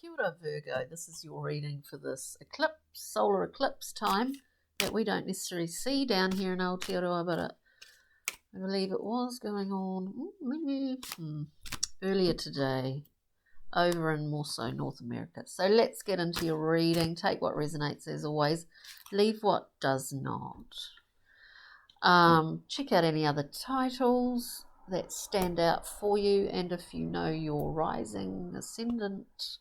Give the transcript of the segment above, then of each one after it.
Kia ora, Virgo. This is your reading for this eclipse, solar eclipse time that we don't necessarily see down here in Aotearoa, but I believe it was going on earlier today over in more so North America. So let's get into your reading. Take what resonates as always. Leave what does not. Check out any other titles that stand out for you, and if you know your rising, ascendant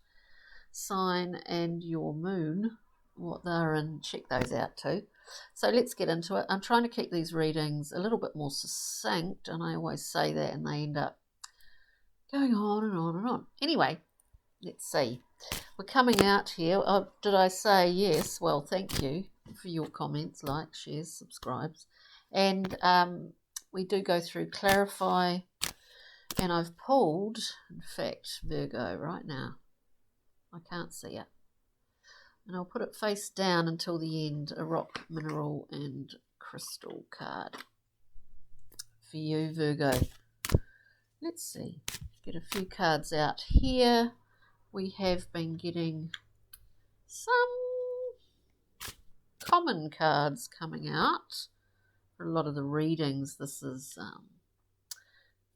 sign and your moon, what they're in, check those out too. So let's get into it. I'm trying to keep these readings a little bit more succinct, and I always say that and they end up going on and on and on. Anyway, let's see. We're coming out here. Oh, did I say yes? Well, thank you for your comments, likes, shares, subscribes. And we do go through clarify, and I've pulled, in fact, Virgo right now. I can't see it. And I'll put it face down until the end, a rock, mineral and crystal card for you, Virgo. Let's see. Get a few cards out here. We have been getting some common cards coming out for a lot of the readings. This is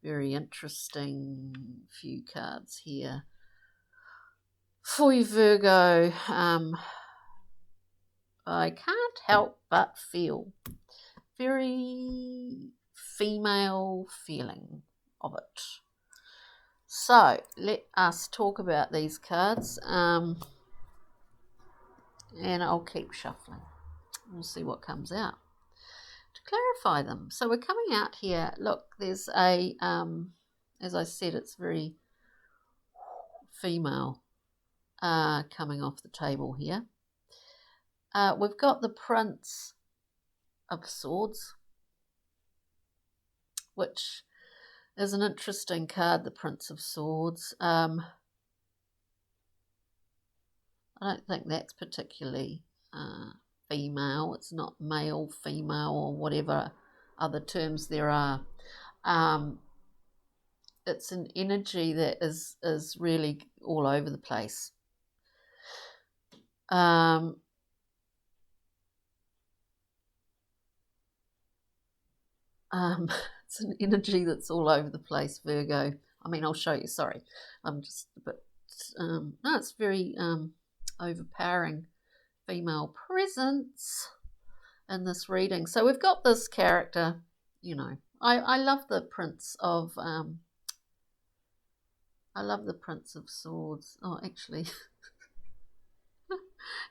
very interesting few cards here for you, Virgo. I can't help but feel very female feeling of it. So let us talk about these cards, and I'll keep shuffling. We'll see what comes out to clarify them. So we're coming out here. Look, there's a, as I said, it's very female coming off the table here. We've got the Prince of Swords, which is an interesting card, the Prince of Swords. I don't think that's particularly female. It's not male, female, or whatever other terms there are. It's an energy that is really all over the place. It's an energy that's all over the place, Virgo. I mean, I'll show you, sorry. I'm just a bit, no, it's very overpowering female presence in this reading. So we've got this character, you know, I love the Prince of, I love the Prince of Swords. Oh, actually,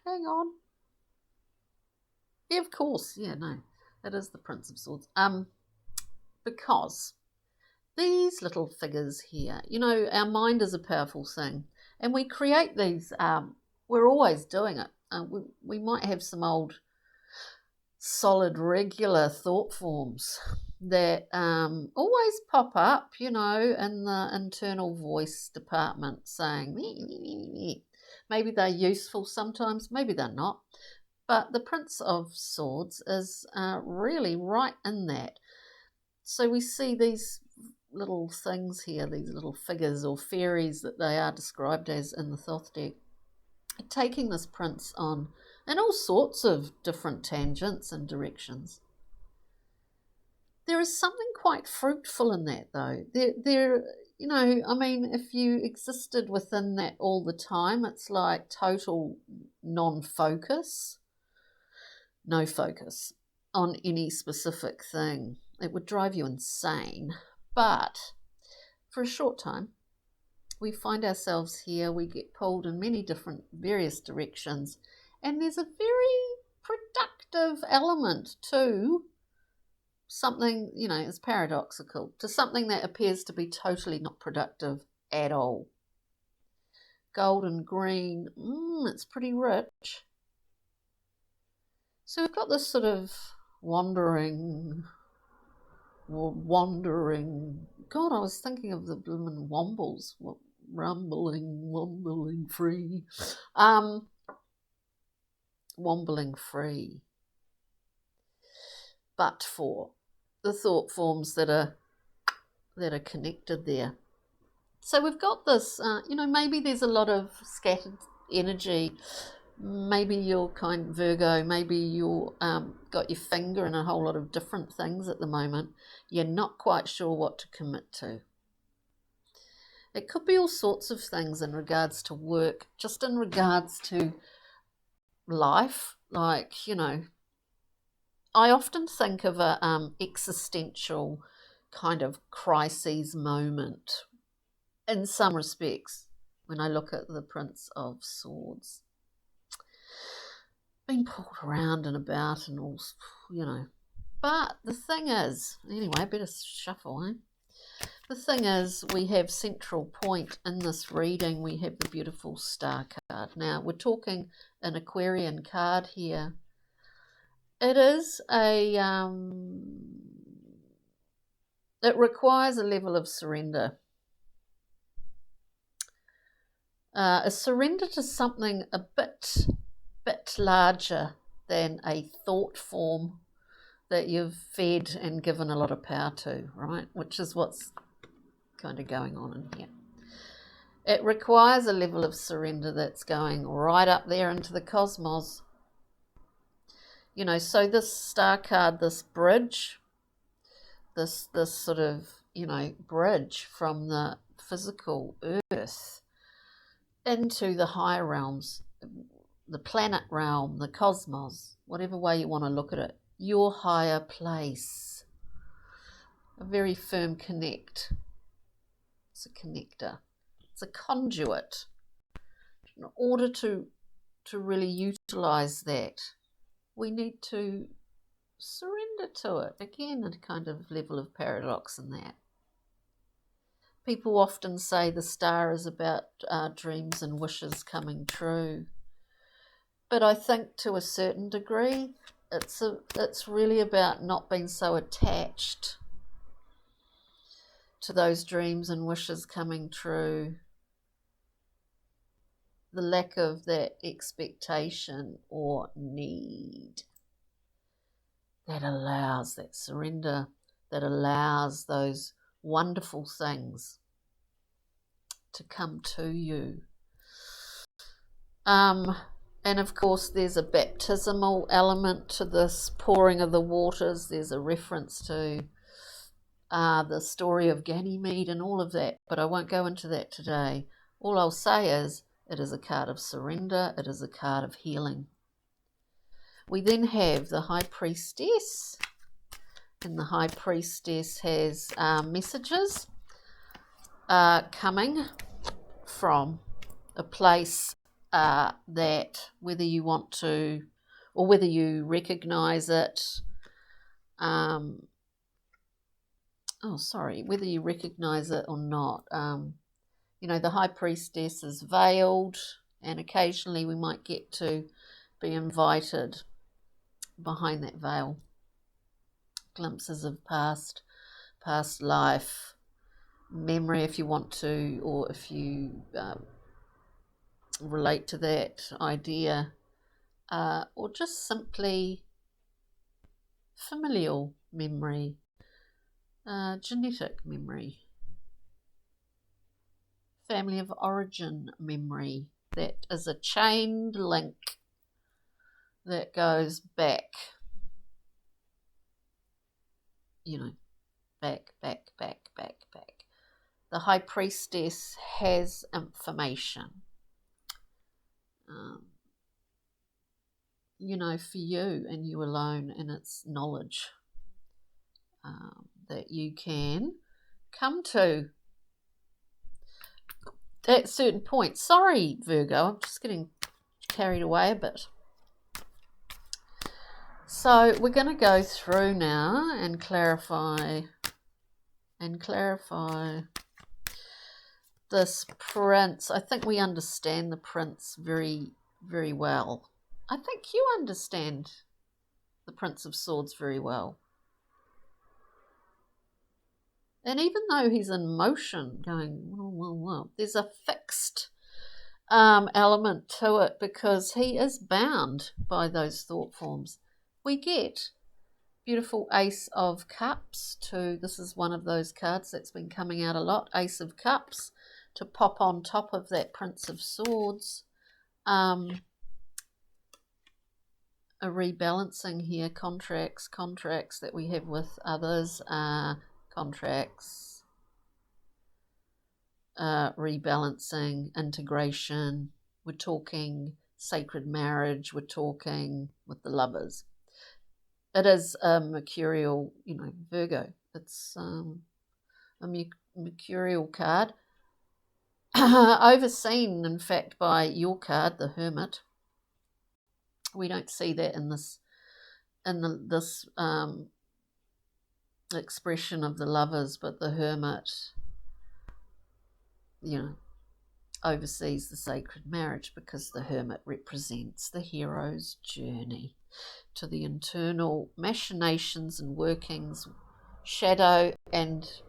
hang on. Yeah, of course, yeah, no, it is the Prince of Swords. Because these little figures here, you know, our mind is a powerful thing, and we create these, we're always doing it. We might have some old solid regular thought forms that always pop up, you know, in the internal voice department saying, maybe they're useful sometimes, maybe they're not. But the Prince of Swords is really right in that. So we see these little things here, these little figures or fairies that they are described as in the Thoth deck, taking this prince on in all sorts of different tangents and directions. There is something quite fruitful in that, though. There, you know, I mean, if you existed within that all the time, it's like total non-focus, no focus on any specific thing. It would drive you insane. But for a short time, we find ourselves here, we get pulled in many different, various directions, and there's a very productive element to something, you know, is paradoxical, to something that appears to be totally not productive at all. Gold and green, it's pretty rich. So we've got this sort of wandering, God, I was thinking of the bloomin' wombles, wombling free, wombling free, but for the thought forms that are connected there. So we've got this, maybe there's a lot of scattered energy. Maybe you're kind Virgo, maybe you're got your finger in a whole lot of different things at the moment. You're not quite sure what to commit to. It could be all sorts of things in regards to work, just in regards to life. Like, I often think of a existential kind of crises moment in some respects when I look at the Prince of Swords. Being pulled around and about and all, But the thing is, anyway, I better shuffle, eh? The thing is, we have central point in this reading. We have the beautiful star card. Now, we're talking an Aquarian card here. It is it requires a level of surrender. A surrender to something a bit larger than a thought form that you've fed and given a lot of power to, right? Which is what's kind of going on in here. It requires a level of surrender that's going right up there into the cosmos. So this star card, this bridge, this sort of, bridge from the physical earth into the higher realms, the planet realm, the cosmos, whatever way you want to look at it, your higher place, a very firm connect. It's a connector. It's a conduit. In order to really utilize that, we need to surrender to it. Again, a kind of level of paradox in that. People often say the star is about dreams and wishes coming true. But I think to a certain degree, it's really about not being so attached to those dreams and wishes coming true. The lack of that expectation or need that allows that surrender, that allows those wonderful things to come to you. And of course, there's a baptismal element to this pouring of the waters. There's a reference to the story of Ganymede and all of that, but I won't go into that today. All I'll say is it is a card of surrender. It is a card of healing. We then have the High Priestess, and the High Priestess has messages coming from a place that whether you want to or whether you recognize it, whether you recognize it or not. The High Priestess is veiled, and occasionally we might get to be invited behind that veil. Glimpses of past life, memory if you want to, or if you relate to that idea, or just simply familial memory, genetic memory, family of origin memory. That is a chained link that goes back, back. The High Priestess has information, for you and you alone, and it's knowledge that you can come to at certain points. Sorry, Virgo, I'm just getting carried away a bit. So we're going to go through now and clarify this prince. I think we understand the prince very, very well. I think you understand the Prince of Swords very well. And even though he's in motion, going, well, there's a fixed element to it because he is bound by those thought forms. We get beautiful Ace of Cups too. This is one of those cards that's been coming out a lot. Ace of Cups, to pop on top of that Prince of Swords. A rebalancing here, contracts that we have with others, contracts, rebalancing, integration. We're talking sacred marriage. We're talking with the lovers. It is a mercurial, Virgo. It's a mercurial card, overseen, in fact, by your card, the Hermit. We don't see that in this expression of the lovers, but the Hermit, oversees the sacred marriage, because the Hermit represents the hero's journey to the internal machinations and workings, shadow and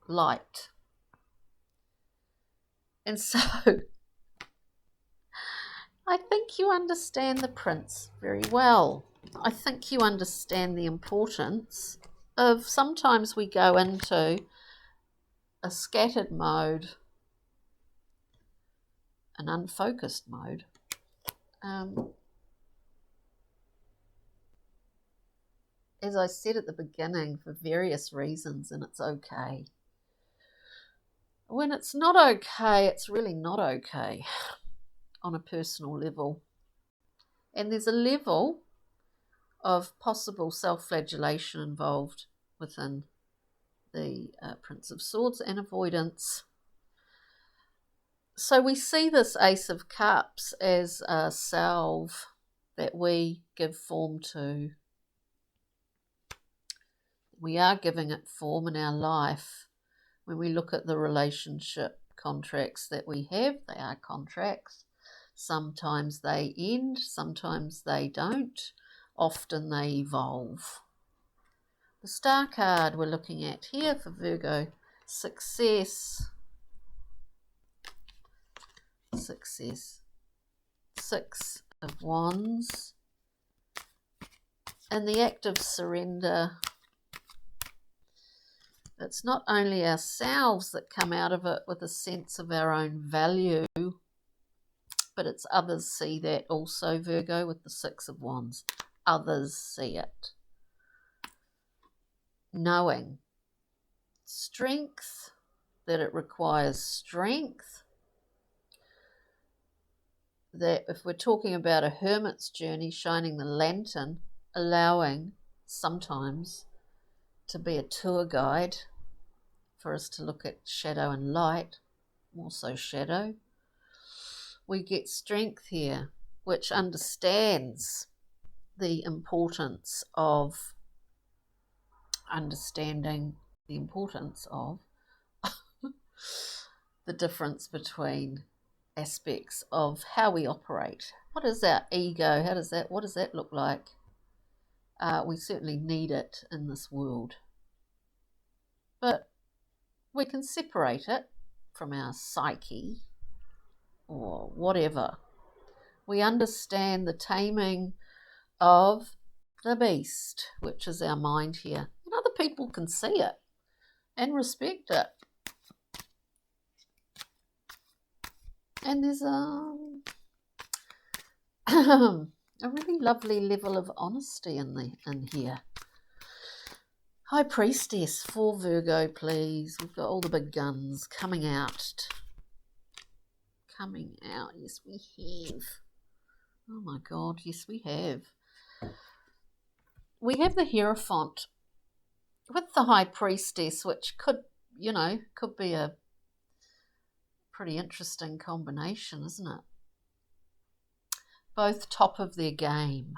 light. And so I think you understand the Prince very well. I think you understand the importance of, sometimes we go into a scattered mode, an unfocused mode. As I said at the beginning, for various reasons, and it's okay. When it's not okay, it's really not okay on a personal level. And there's a level of possible self-flagellation involved within the Prince of Swords, and avoidance. So we see this Ace of Cups as a salve that we give form to. We are giving it form in our life. When we look at the relationship contracts that we have, they are contracts. Sometimes they end, sometimes they don't. Often they evolve. The Star card we're looking at here for Virgo, success. Success. 6 of Wands. And the act of surrender. It's not only ourselves that come out of it with a sense of our own value, but it's others see that also, Virgo, with the 6 of Wands. Others see it. Knowing strength, that it requires strength, that if we're talking about a hermit's journey, shining the lantern, allowing sometimes to be a tour guide for us to look at shadow and light, more so shadow. We get strength here, which understands the importance of understanding the importance of the difference between aspects of how we operate. What is our ego? What does that look like? We certainly need it in this world. But we can separate it from our psyche or whatever. We understand the taming of the beast, which is our mind here. And other people can see it and respect it. And there's a really lovely level of honesty in here. High Priestess for Virgo, please. We've got all the big guns coming out. Coming out. Yes, we have. Oh my God, yes, we have. We have the Hierophant with the High Priestess, which could be a pretty interesting combination, isn't it? Both top of their game.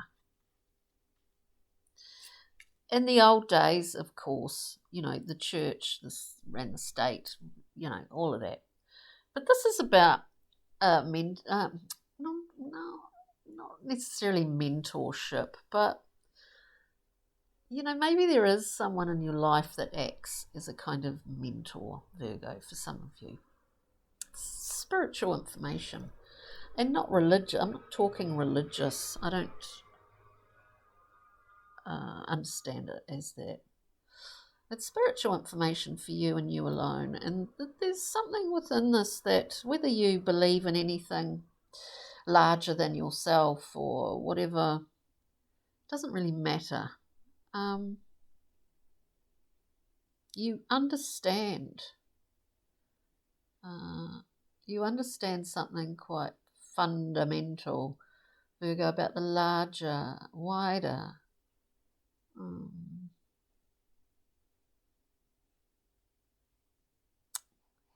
In the old days, of course, the church ran the state, all of that. But this is about not necessarily mentorship, but maybe there is someone in your life that acts as a kind of mentor, Virgo, for some of you. Spiritual information, and not religious. I'm not talking religious. I don't understand it as that. It's spiritual information for you and you alone. And there's something within this that, whether you believe in anything larger than yourself or whatever, doesn't really matter. You understand. You understand something quite fundamental, Virgo, about the larger, wider.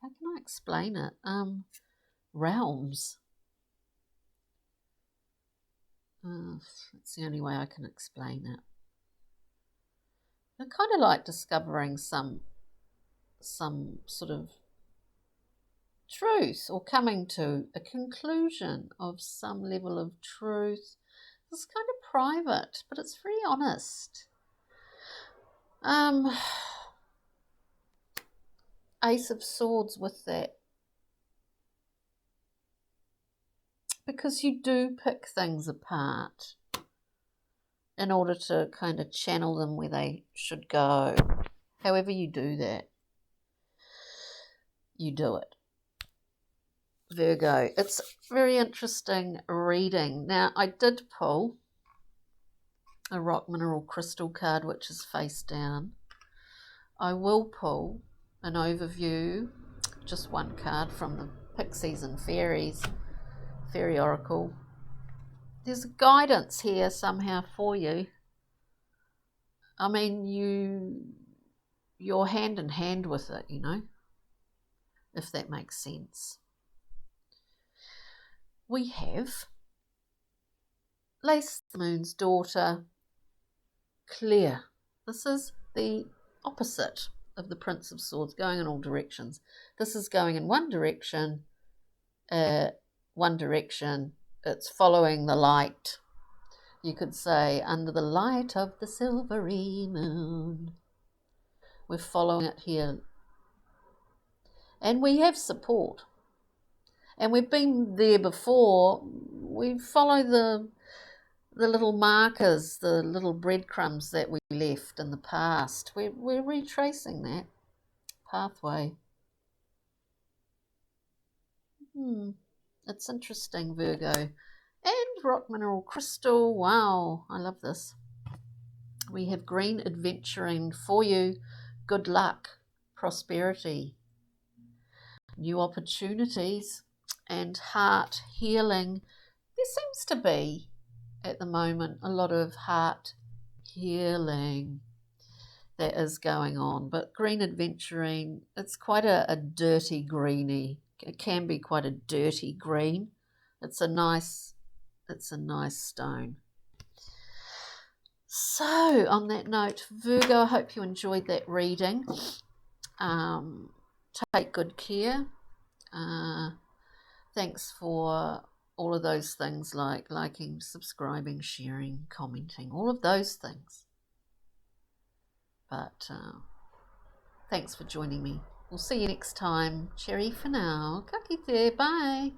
How can I explain it? Realms. That's the only way I can explain it. I kind of like discovering some sort of truth, or coming to a conclusion of some level of truth. It's kind of private, but it's very honest. Ace of Swords with that. Because you do pick things apart in order to kind of channel them where they should go. However you do that, you do it. Virgo, it's very interesting reading. Now, I did pull a rock mineral crystal card, which is face down. I will pull an overview, just one card from the Pixies and Fairies, Fairy Oracle. There's guidance here somehow for you. I mean, you're hand in hand with it, you know, if that makes sense. We have Lace the Moon's daughter, Clear. This is the opposite of the Prince of Swords, going in all directions. This is going in one direction. It's following the light. You could say, under the light of the silvery moon. We're following it here. And we have support. And we've been there before. We follow the little markers, the little breadcrumbs that we left in the past. We're retracing that pathway. It's interesting, Virgo. And rock mineral crystal. Wow, I love this. We have green adventuring for you. Good luck, prosperity, new opportunities, and heart healing. There seems to be, at the moment, a lot of heart healing that is going on. But green adventuring, it's quite a dirty greeny. It can be quite a dirty green. It's a nice stone. So, on that note, Virgo, I hope you enjoyed that reading. Take good care. Thanks for all of those things, like liking, subscribing, sharing, commenting, all of those things. But thanks for joining me. We'll see you next time. Cheery for now. Ka kite. Bye.